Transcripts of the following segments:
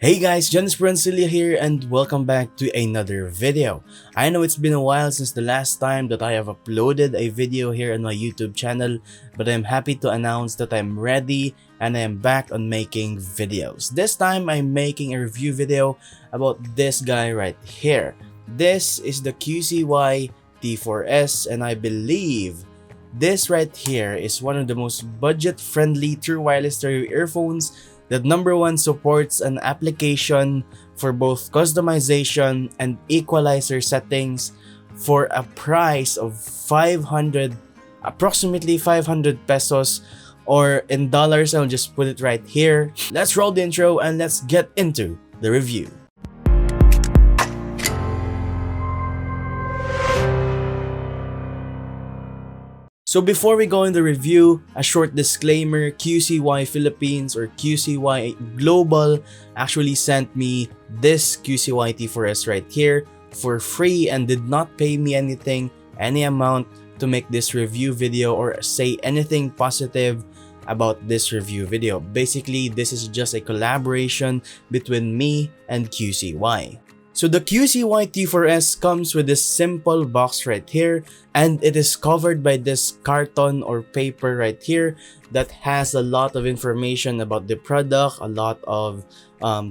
Hey guys, Jonas Brancilia here and welcome back to another video. I know it's been a while since the last time that I have uploaded a video here on my YouTube channel, but I'm happy to announce that I'm ready and I am back on making videos. This time I'm making a review video about this guy right here. This is the QCY T4S and I believe this right here is one of the most budget-friendly true wireless stereo earphones that number one supports an application for both customization and equalizer settings for a price of approximately 500 pesos, or in dollars I'll just put it right here. Let's roll the intro and let's get into the review. So before we go in the review, a short disclaimer: QCY Philippines or QCY Global actually sent me this QCY T4S right here for free and did not pay me anything, any amount to make this review video or say anything positive about this review video. Basically, this is just a collaboration between me and QCY. So the QCY T4S comes with this simple box right here, and it is covered by this carton or paper right here that has a lot of information about the product, a lot of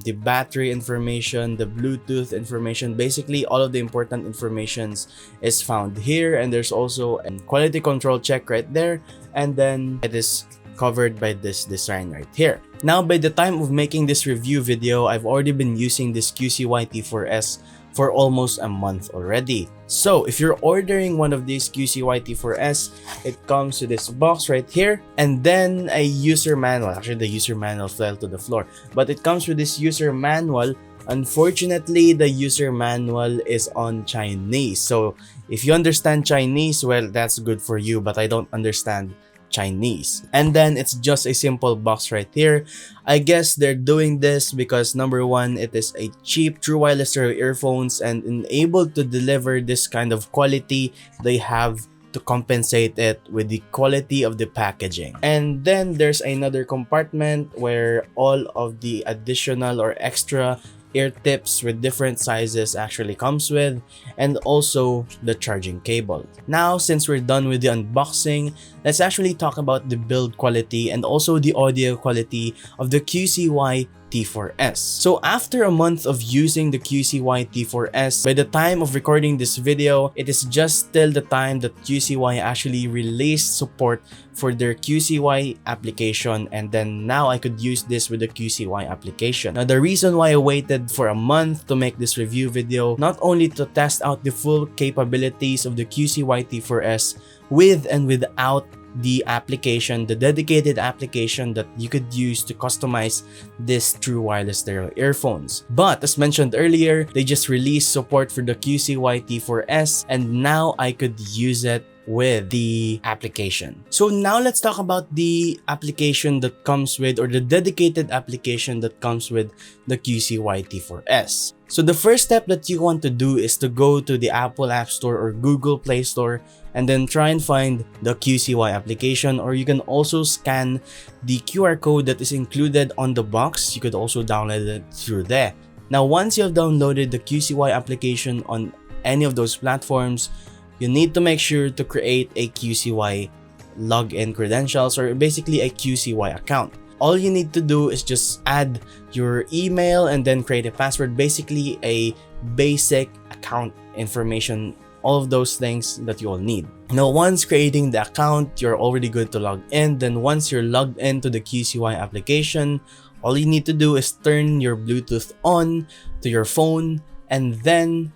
the battery information, the Bluetooth information. Basically, all of the important informations is found here, and there's also a quality control check right there, and then it is covered by this design right here. Now, by the time of making this review video, I've already been using this QCY T4S for almost a month already. So if you're ordering one of these QCY T4S, it comes with this box right here and then a user manual. Actually, the user manual fell to the floor, but it comes with this user manual. Unfortunately, the user manual is on Chinese. So if you understand Chinese, well, that's good for you, but I don't understand Chinese. And then it's just a simple box right here. I guess they're doing this because number one, it is a cheap true wireless stereo earphones, and able to deliver this kind of quality, they have to compensate it with the quality of the packaging. And then there's another compartment where all of the additional or extra ear tips with different sizes actually comes with, and also the charging cable. Now, since we're done with the unboxing, let's actually talk about the build quality and also the audio quality of the QCY T4S. So after a month of using the QCY T4S, by the time of recording this video, it is just still the time that QCY actually released support for their QCY application, and then now I could use this with the QCY application. Now, the reason why I waited for a month to make this review video, not only to test out the full capabilities of the QCY T4S with and without the application, the dedicated application that you could use to customize this true wireless stereo earphones. But as mentioned earlier, they just released support for the QCY T4S, and now I could use it with the application. So now let's talk about the application that comes with, or the dedicated application that comes with the QCY T4S. So the first step that you want to do is to go to the Apple App Store or Google Play Store and then try and find the QCY application, or you can also scan the QR code that is included on the box. You could also download it through there. Now, once you have downloaded the QCY application on any of those platforms, you need to make sure to create a QCY login credentials, or basically a QCY account. All you need to do is just add your email and then create a password, basically a basic account information, all of those things that you will need. Now, once creating the account, you're already good to log in. Then once you're logged into the QCY application, all you need to do is turn your Bluetooth on to your phone, and then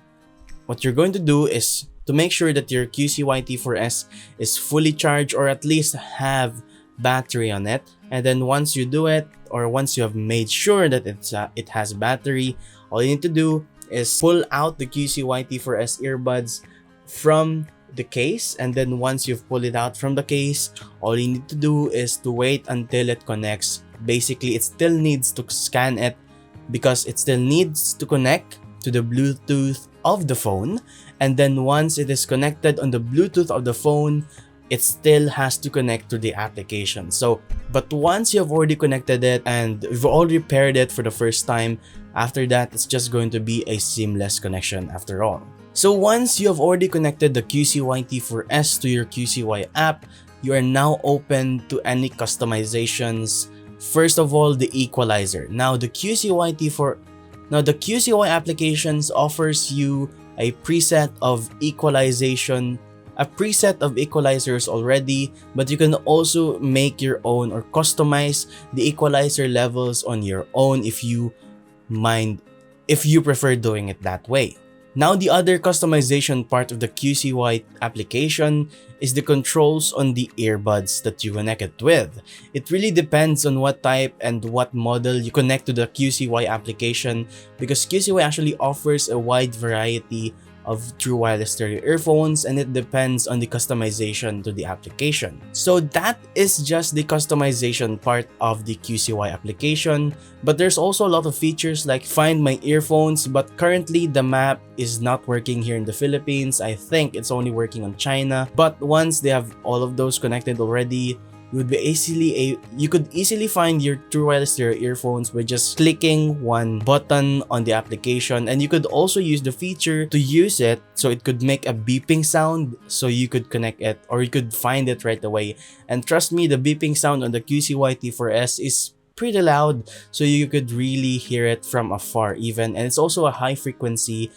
what you're going to do is to make sure that your QCY T4S is fully charged, or at least have battery on it. And then once you do it, or once you have made sure that it has battery, all you need to do is pull out the QCY T4S earbuds from the case. And then once you've pulled it out from the case, all you need to do is to wait until it connects. Basically, it still needs to scan it because it still needs to connect to the Bluetooth of the phone. And then once it is connected on the Bluetooth of the phone, it still has to connect to the application. So, but once you've already connected it and you've already paired it for the first time, after that, it's just going to be a seamless connection after all. So once you have already connected the QCY T4S to your QCY app, you are now open to any customizations. First of all, the equalizer. Now the QCY applications offers you a preset of equalization, a preset of equalizers already, but you can also make your own or customize the equalizer levels on your own if you prefer doing it that way. Now the other customization part of the QCY application is the controls on the earbuds that you connect it with. It really depends on what type and what model you connect to the QCY application, because QCY actually offers a wide variety of true wireless stereo earphones, and it depends on the customization to the application. So that is just the customization part of the QCY application, but there's also a lot of features like Find My Earphones, but currently the map is not working here in the Philippines. I think it's only working on China, but once they have all of those connected already, you could easily find your true wireless stereo earphones by just clicking one button on the application, and you could also use the feature to use it so it could make a beeping sound, so you could connect it or you could find it right away. And trust me, the beeping sound on the QCY T4S is pretty loud, so you could really hear it from afar even, and it's also a high frequency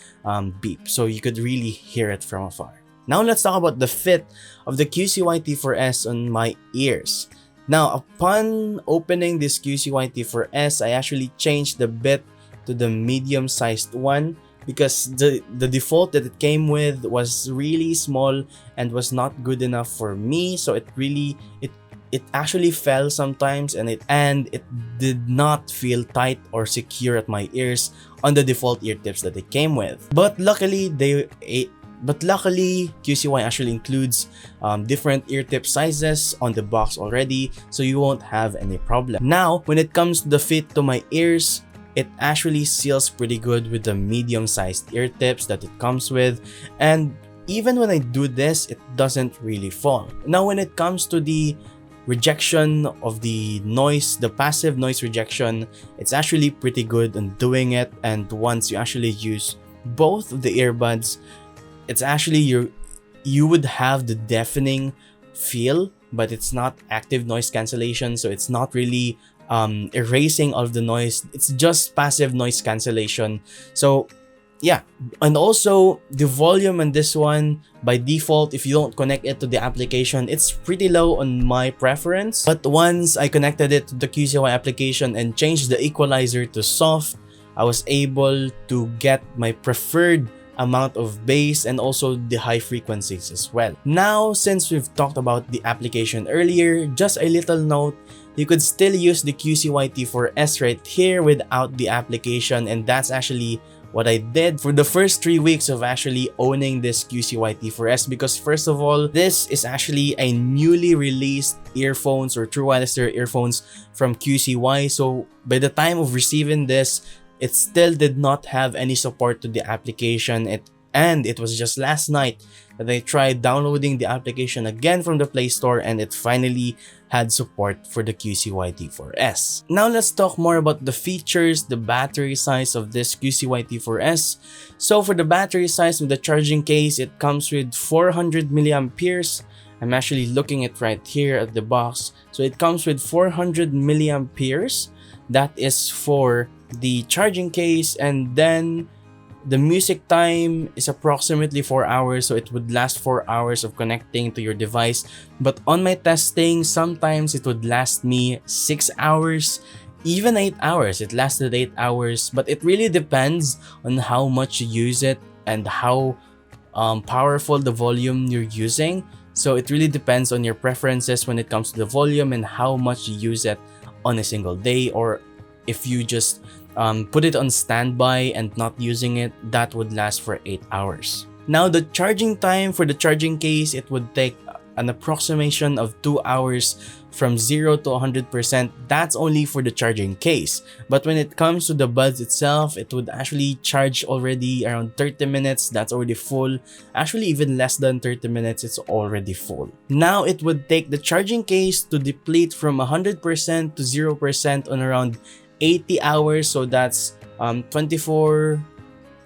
beep, so you could really hear it from afar. Now let's talk about the fit of the QCY T4S on my ears. Now, upon opening this QCY T4S, I actually changed the bit to the medium-sized one because the default that it came with was really small and was not good enough for me. So it actually fell sometimes, and it did not feel tight or secure at my ears on the default ear tips that it came with. But luckily, QCY actually includes different ear tip sizes on the box already, so you won't have any problem. Now, when it comes to the fit to my ears, it actually seals pretty good with the medium-sized ear tips that it comes with, and even when I do this, it doesn't really fall. Now, when it comes to the rejection of the noise, the passive noise rejection, it's actually pretty good in doing it, and once you actually use both of the earbuds, it's actually you would have the deafening feel, but it's not active noise cancellation, so it's not really erasing all of the noise. It's just passive noise cancellation. So yeah, and also the volume on this one by default, if you don't connect it to the application, it's pretty low on my preference. But once I connected it to the QCY application and changed the equalizer to soft, I was able to get my preferred amount of bass and also the high frequencies as well. Now, since we've talked about the application earlier, just a little note, you could still use the QCY T4S right here without the application, and that's actually what I did for the first 3 weeks of actually owning this QCY T4S, because first of all, this is actually a newly released earphones or true wireless stereo earphones from QCY. So by the time of receiving this, it still did not have any support to the application. And it was just last night that I tried downloading the application again from the Play Store, and it finally had support for the QCY T4S. Now let's talk more about the features, the battery size of this QCY T4S. So for the battery size with the charging case, it comes with 400 milliamperes. I'm actually looking at right here at the box. So it comes with 400 milliamperes. That is for the charging case, and then the music time is approximately 4 hours, so it would last 4 hours of connecting to your device. But on my testing, sometimes it would last me 6 hours, even 8 hours. It lasted 8 hours, but it really depends on how much you use it and how powerful the volume you're using. So it really depends on your preferences when it comes to the volume and how much you use it on a single day, or if you just put it on standby and not using it, that would last for 8 hours. Now the charging time for the charging case, it would take an approximation of 2 hours from 0 to 100%. That's only for the charging case. But when it comes to the buds itself, it would actually charge already around 30 minutes. That's already full. Actually, even less than 30 minutes, it's already full. Now, it would take the charging case to deplete from 100% to 0% on around 80 hours. So that's 24,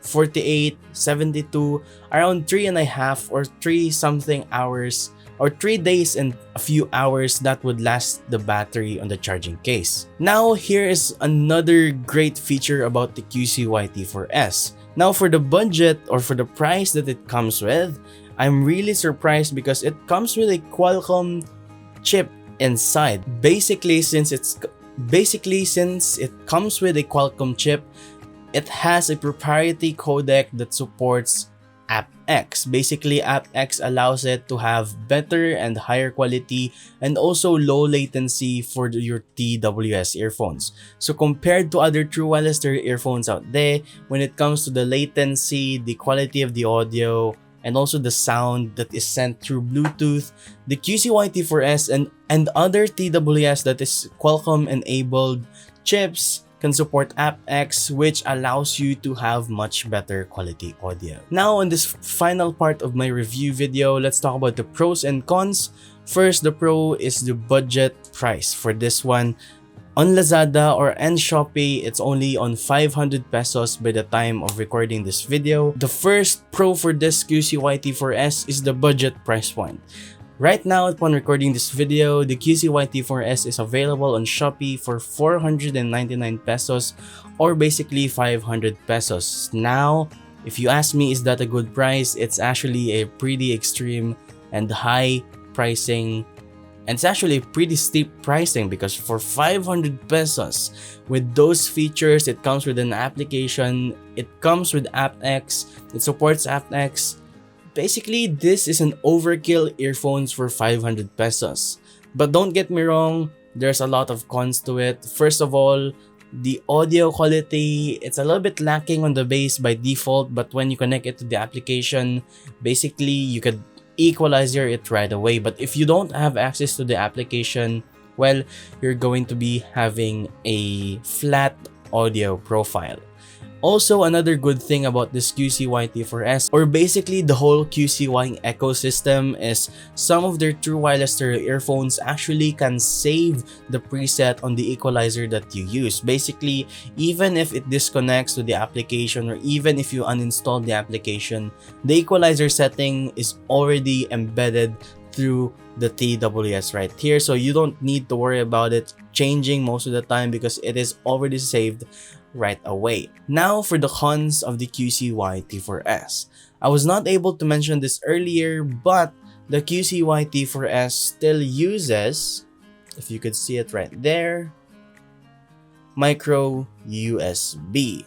48, 72, around 3.5 or 3 something hours, or 3 days and a few hours that would last the battery on the charging case. Now, here is another great feature about the QCY T4S. Now, for the budget or for the price that it comes with, I'm really surprised because it comes with a Qualcomm chip inside. Basically, since it comes with a Qualcomm chip, it has a proprietary codec that supports aptX. Basically, aptX allows it to have better and higher quality and also low latency for your TWS earphones. So compared to other true wireless stereo earphones out there, when it comes to the latency, the quality of the audio, and also the sound that is sent through Bluetooth, the QCY T4S and other TWS that is Qualcomm enabled chips can support aptX, which allows you to have much better quality audio. Now, in this final part of my review video, let's talk about the pros and cons. First, the pro is the budget price. For this one, on Lazada or Shopee, it's only on 500 pesos by the time of recording this video. The first pro for this QCY T4S is the budget price point. Right now, upon recording this video, the QCY T4S is available on Shopee for 499 pesos or basically 500 pesos. Now, if you ask me, is that a good price? It's actually a pretty extreme and high pricing, and it's actually pretty steep pricing because for 500 pesos, with those features, it comes with an application, it comes with aptX, it supports aptX. Basically, this is an overkill earphones for 500 pesos. But don't get me wrong, there's a lot of cons to it. First of all, the audio quality, it's a little bit lacking on the bass by default, but when you connect it to the application, basically you could equalizer it right away. But if you don't have access to the application, well, you're going to be having a flat audio profile. Also, another good thing about this QCY T4S, or basically the whole QCY ecosystem, is some of their true wireless stereo earphones actually can save the preset on the equalizer that you use. Basically, even if it disconnects to the application or even if you uninstall the application, the equalizer setting is already embedded through the TWS right here, so you don't need to worry about it changing most of the time because it is already saved right away. Now, for the cons of the QCY T4S. I was not able to mention this earlier, but the QCY T4S still uses, if you could see it right there, micro USB.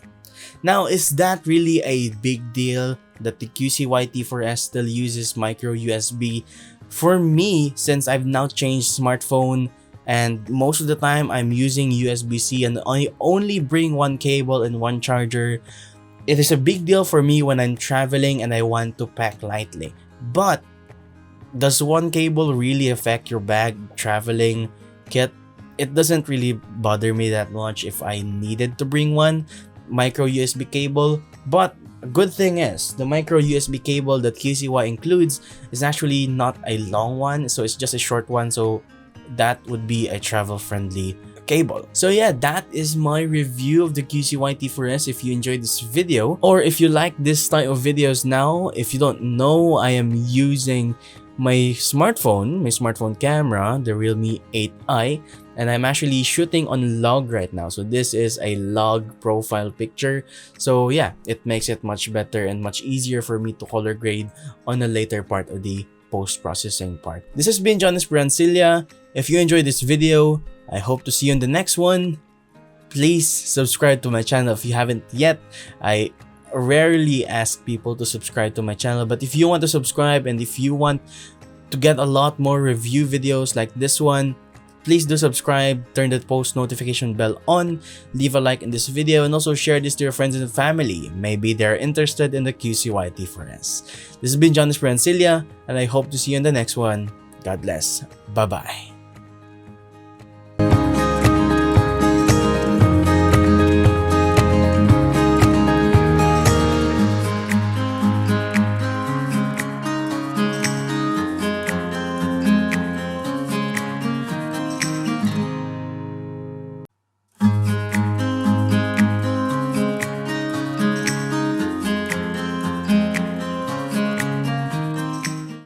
Now, is that really a big deal that the QCY T4S still uses micro USB? For me, since I've now changed smartphone and most of the time I'm using USB-C and I only bring one cable and one charger, it is a big deal for me when I'm traveling and I want to pack lightly. But does one cable really affect your bag traveling kit? It doesn't really bother me that much if I needed to bring one micro USB cable. But a good thing is, the micro USB cable that QCY includes is actually not a long one, so it's just a short one, so that would be a travel-friendly cable. So yeah, that is my review of the QCY T4S. If you enjoyed this video, or if you like this type of videos now, if you don't know, I am using my smartphone camera, the Realme 8i, and I'm actually shooting on log right now. So this is a log profile picture. So yeah, it makes it much better and much easier for me to color grade on a later part of the post-processing part. This has been John Esperancilla. If you enjoyed this video, I hope to see you in the next one. Please subscribe to my channel if you haven't yet. I rarely ask people to subscribe to my channel, but if you want to subscribe and if you want to get a lot more review videos like this one, please do subscribe, turn the post notification bell on, leave a like in this video, and also share this to your friends and family. Maybe they're interested in the QCY T4S. This has been John Esperancilla, and I hope to see you in the next one. God bless. Bye-bye.